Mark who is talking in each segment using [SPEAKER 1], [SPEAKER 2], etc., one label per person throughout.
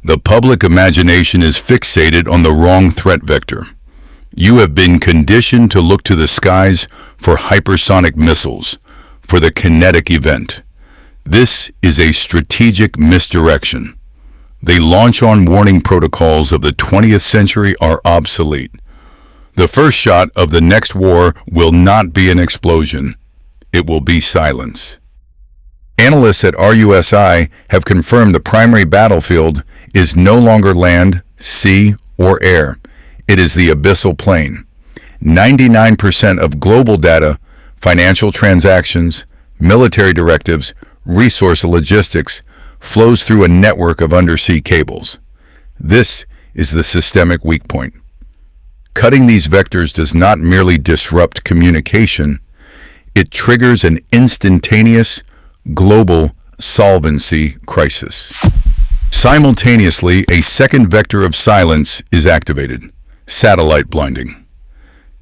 [SPEAKER 1] The public imagination is fixated on the wrong threat vector. You have been conditioned to look to the skies for hypersonic missiles, for the kinetic event. This is a strategic misdirection. The launch-on warning protocols of the 20th century are obsolete. The first shot of the next war will not be an explosion. It will be silence. Analysts at RUSI have confirmed the primary battlefield is no longer land, sea, or air. It is the abyssal plain. 99% of global data, financial transactions, military directives, resource logistics flows through a network of undersea cables. This is the systemic weak point. Cutting these vectors does not merely disrupt communication, it triggers an instantaneous global solvency crisis. Simultaneously, a second vector of silence is activated: satellite blinding.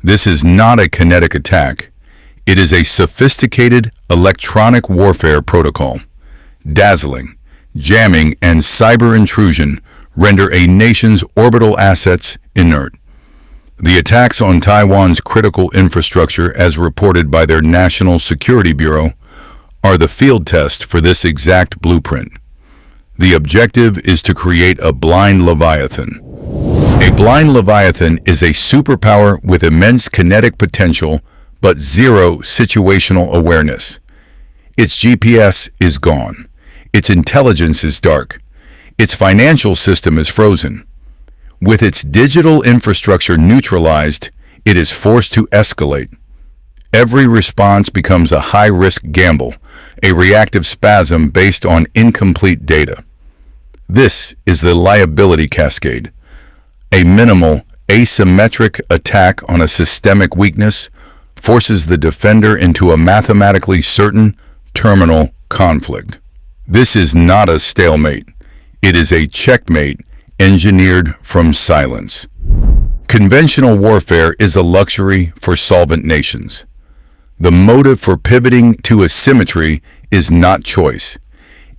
[SPEAKER 1] This is not a kinetic attack. It is a sophisticated electronic warfare protocol. Dazzling, jamming, and cyber intrusion render a nation's orbital assets inert. The attacks on Taiwan's critical infrastructure, as reported by their National Security Bureau, are the field test for this exact blueprint. The objective is to create a blind leviathan. A blind leviathan is a superpower with immense kinetic potential but zero situational awareness. Its GPS is gone. Its intelligence is dark. Its financial system is frozen. With its digital infrastructure neutralized, it is forced to escalate. Every response becomes a high-risk gamble, a reactive spasm based on incomplete data. This is the liability cascade. A minimal, asymmetric attack on a systemic weakness forces the defender into a mathematically certain terminal conflict. This is not a stalemate. It is a checkmate engineered from silence. Conventional warfare is a luxury for solvent nations. The motive for pivoting to asymmetry is not choice.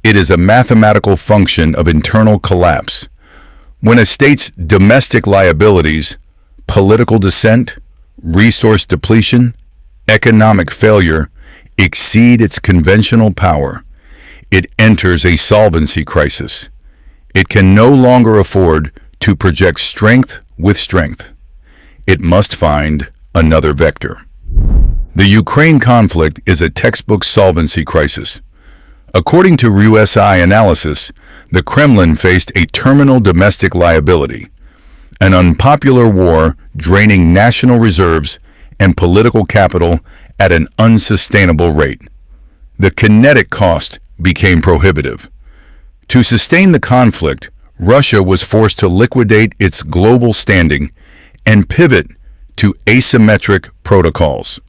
[SPEAKER 1] It is a mathematical function of internal collapse. When a state's domestic liabilities, political dissent, resource depletion, economic failure exceed its conventional power, it enters a solvency crisis. It can no longer afford to project strength with strength. It must find another vector. The Ukraine conflict is a textbook solvency crisis. According to RUSI analysis, the Kremlin faced a terminal domestic liability, an unpopular war draining national reserves and political capital at an unsustainable rate. The kinetic cost became prohibitive. To sustain the conflict, Russia was forced to liquidate its global standing and pivot to asymmetric protocols.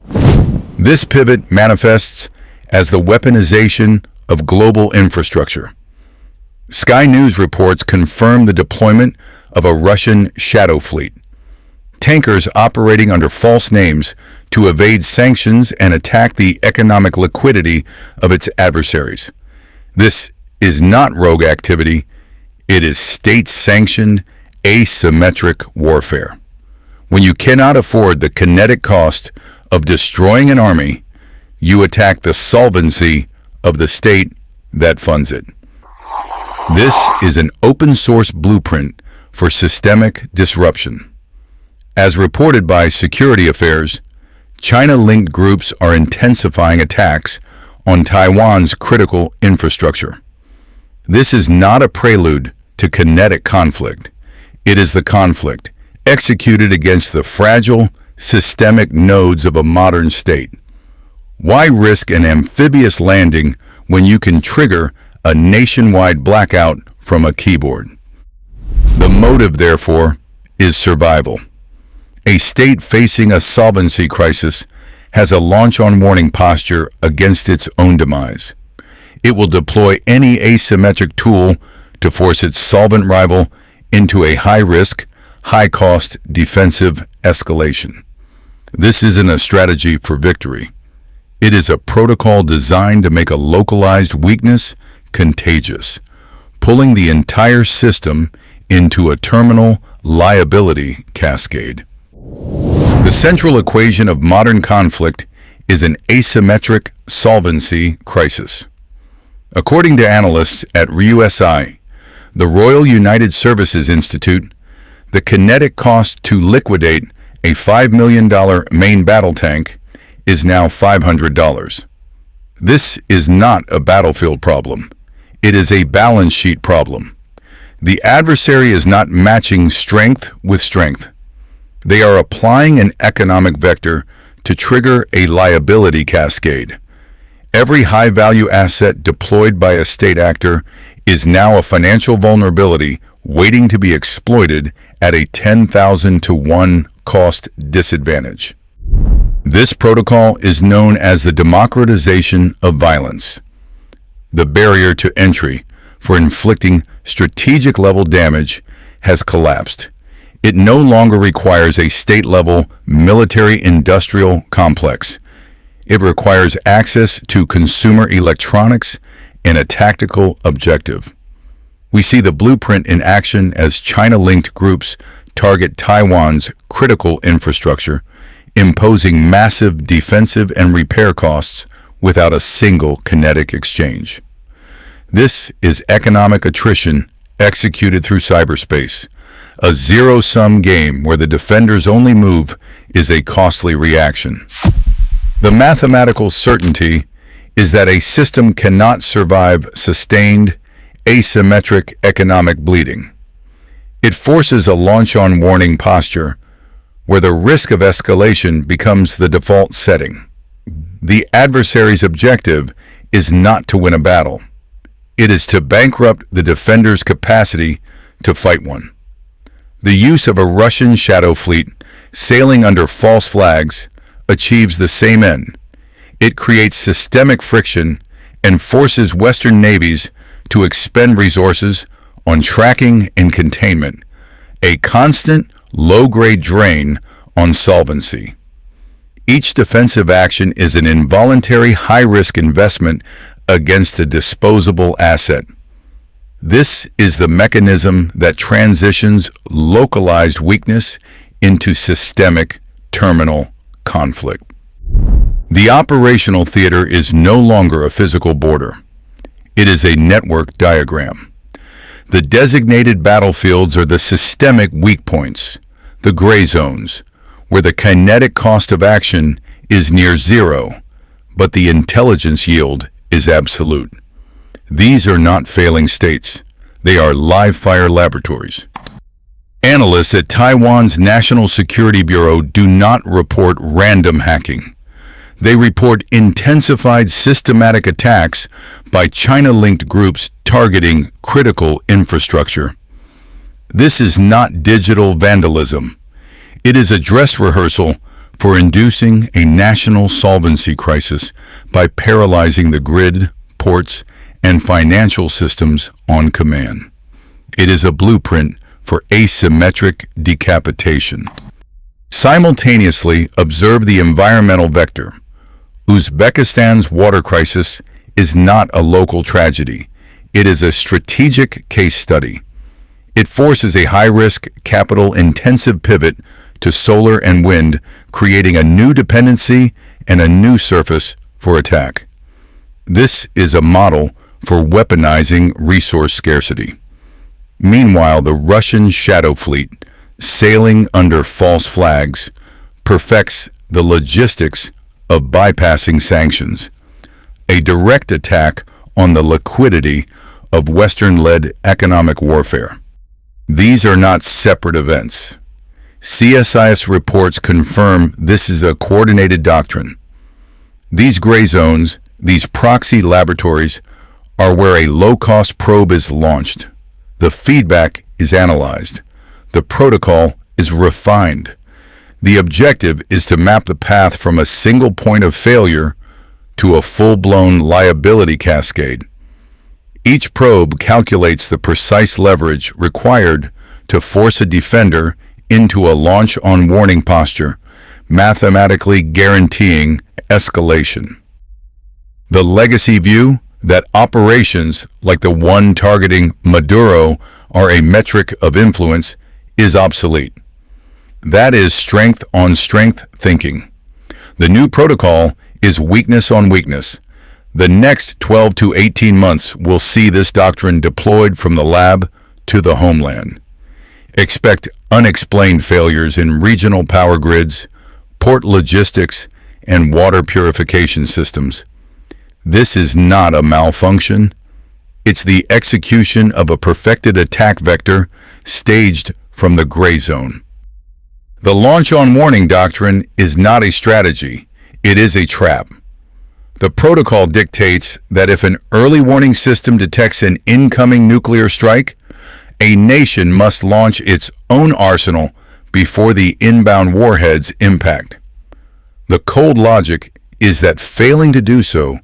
[SPEAKER 1] This pivot manifests as the weaponization of global infrastructure. Sky News reports confirm the deployment of a Russian shadow fleet, tankers operating under false names to evade sanctions and attack the economic liquidity of its adversaries. This is not rogue activity, it is state-sanctioned, asymmetric warfare. When you cannot afford the kinetic cost of destroying an army, you attack the solvency of the state that funds it. This is an open-source blueprint for systemic disruption. As reported by Security Affairs, China-linked groups are intensifying attacks on Taiwan's critical infrastructure. This is not a prelude to kinetic conflict. It is the conflict executed against the fragile, systemic nodes of a modern state. Why risk an amphibious landing when you can trigger a nationwide blackout from a keyboard? The motive, therefore, is survival. A state facing a solvency crisis has a launch-on warning posture against its own demise. It will deploy any asymmetric tool to force its solvent rival into a high-risk, high-cost defensive escalation. This isn't a strategy for victory. It is a protocol designed to make a localized weakness contagious, pulling the entire system into a terminal liability cascade. The central equation of modern conflict is an asymmetric solvency crisis. According to analysts at RUSI, the Royal United Services Institute, the kinetic cost to liquidate a $5 million main battle tank is now $500. This is not a battlefield problem. It is a balance sheet problem. The adversary is not matching strength with strength. They are applying an economic vector to trigger a liability cascade. Every high-value asset deployed by a state actor is now a financial vulnerability waiting to be exploited at a 10,000 to 1 cost disadvantage. This protocol is known as the democratization of violence. The barrier to entry for inflicting strategic-level damage has collapsed. It no longer requires a state-level military-industrial complex. It requires access to consumer electronics and a tactical objective. We see the blueprint in action as China-linked groups target Taiwan's critical infrastructure, imposing massive defensive and repair costs without a single kinetic exchange. This is economic attrition executed through cyberspace, a zero-sum game where the defender's only move is a costly reaction. The mathematical certainty is that a system cannot survive sustained, asymmetric economic bleeding. It forces a launch-on warning posture where the risk of escalation becomes the default setting. The adversary's objective is not to win a battle. It is to bankrupt the defender's capacity to fight one. The use of a Russian shadow fleet sailing under false flags achieves the same end. It creates systemic friction and forces Western navies to expend resources on tracking and containment, a constant, low-grade drain on solvency. Each defensive action is an involuntary high-risk investment against a disposable asset. This is the mechanism that transitions localized weakness into systemic terminal conflict. The operational theater is no longer a physical border. It is a network diagram. The designated battlefields are the systemic weak points, the gray zones, where the kinetic cost of action is near zero, but the intelligence yield is absolute. These are not failing states. They are live-fire laboratories. Analysts at Taiwan's National Security Bureau do not report random hacking. They report intensified systematic attacks by China-linked groups targeting critical infrastructure. This is not digital vandalism. It is a dress rehearsal for inducing a national solvency crisis by paralyzing the grid, ports, and financial systems on command. It is a blueprint for asymmetric decapitation. Simultaneously, observe the environmental vector. Uzbekistan's water crisis is not a local tragedy. It is a strategic case study. It forces a high-risk, capital-intensive pivot to solar and wind, creating a new dependency and a new surface for attack. This is a model for weaponizing resource scarcity. Meanwhile, the Russian shadow fleet, sailing under false flags, perfects the logistics of bypassing sanctions, a direct attack on the liquidity of Western-led economic warfare. These are not separate events. CSIS reports confirm this is a coordinated doctrine. These gray zones, these proxy laboratories, are where a low-cost probe is launched. The feedback is analyzed. The protocol is refined. The objective is to map the path from a single point of failure to a full-blown liability cascade. Each probe calculates the precise leverage required to force a defender into a launch-on warning posture, mathematically guaranteeing escalation. The legacy view, that operations like the one targeting Maduro are a metric of influence is obsolete. That is strength on strength thinking. The new protocol is weakness on weakness. The next 12 to 18 months will see this doctrine deployed from the lab to the homeland. Expect unexplained failures in regional power grids, port logistics, and water purification systems. This is not a malfunction. It's the execution of a perfected attack vector staged from the gray zone. The launch on warning doctrine is not a strategy, it is a trap. The protocol dictates that if an early warning system detects an incoming nuclear strike, a nation must launch its own arsenal before the inbound warheads impact. The cold logic is that failing to do so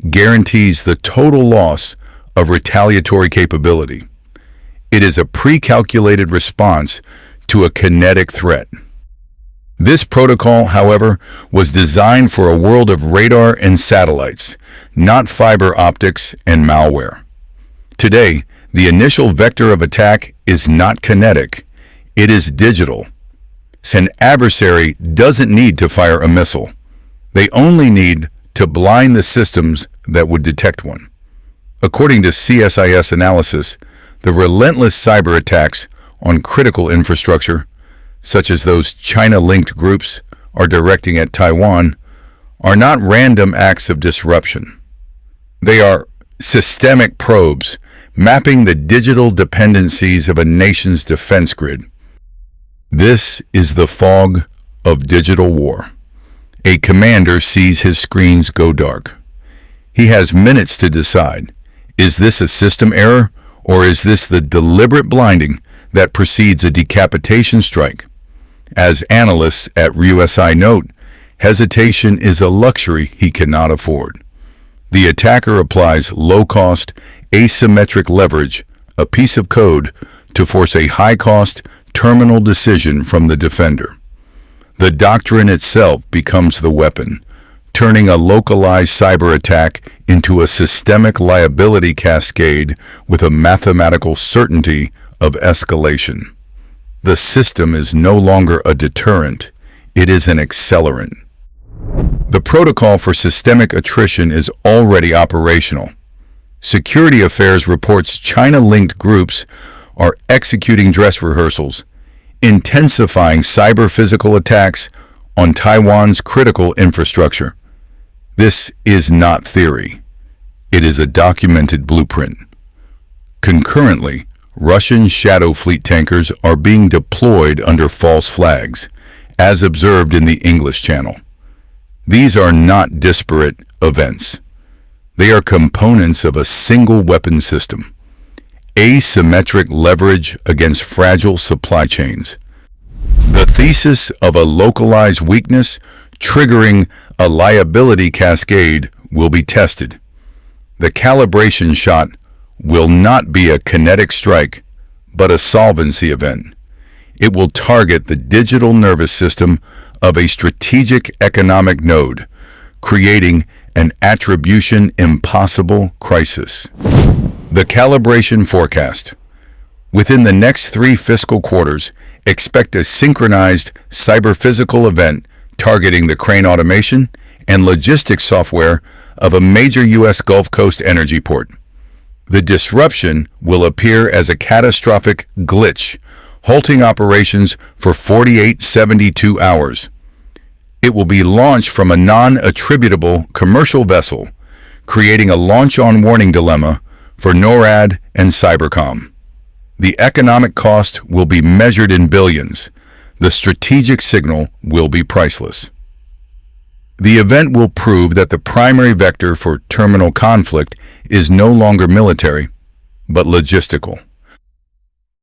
[SPEAKER 1] guarantees the total loss of retaliatory capability. It is a pre-calculated response to a kinetic threat. This protocol, however, was designed for a world of radar and satellites, not fiber optics and malware. Today, the initial vector of attack is not kinetic, it is digital. An adversary doesn't need to fire a missile. They only need to blind the systems that would detect one. According to CSIS analysis, the relentless cyber attacks on critical infrastructure, such as those China-linked groups are directing at Taiwan, are not random acts of disruption. They are systemic probes mapping the digital dependencies of a nation's defense grid. This is the fog of digital war. A commander sees his screens go dark. He has minutes to decide, is this a system error or is this the deliberate blinding that precedes a decapitation strike? As analysts at RUSI note, hesitation is a luxury he cannot afford. The attacker applies low-cost, asymmetric leverage, a piece of code, to force a high-cost, terminal decision from the defender. The doctrine itself becomes the weapon, turning a localized cyber attack into a systemic liability cascade with a mathematical certainty of escalation. The system is no longer a deterrent, it is an accelerant. The protocol for systemic attrition is already operational. Security Affairs reports China-linked groups are executing dress rehearsals, intensifying cyber-physical attacks on Taiwan's critical infrastructure. This is not theory. It is a documented blueprint. Concurrently, Russian shadow fleet tankers are being deployed under false flags, as observed in the English Channel. These are not disparate events. They are components of a single weapon system. Asymmetric leverage against fragile supply chains. The thesis of a localized weakness triggering a liability cascade will be tested. The calibration shot will not be a kinetic strike, but a solvency event. It will target the digital nervous system of a strategic economic node, creating an attribution impossible crisis. The calibration forecast. Within the next 3 fiscal quarters, expect a synchronized cyber-physical event targeting the crane automation and logistics software of a major U.S. Gulf Coast energy port. The disruption will appear as a catastrophic glitch, halting operations for 48-72 hours. It will be launched from a non-attributable commercial vessel, creating a launch-on-warning dilemma for NORAD and Cybercom. The economic cost will be measured in billions. The strategic signal will be priceless. The event will prove that the primary vector for terminal conflict is no longer military, but logistical.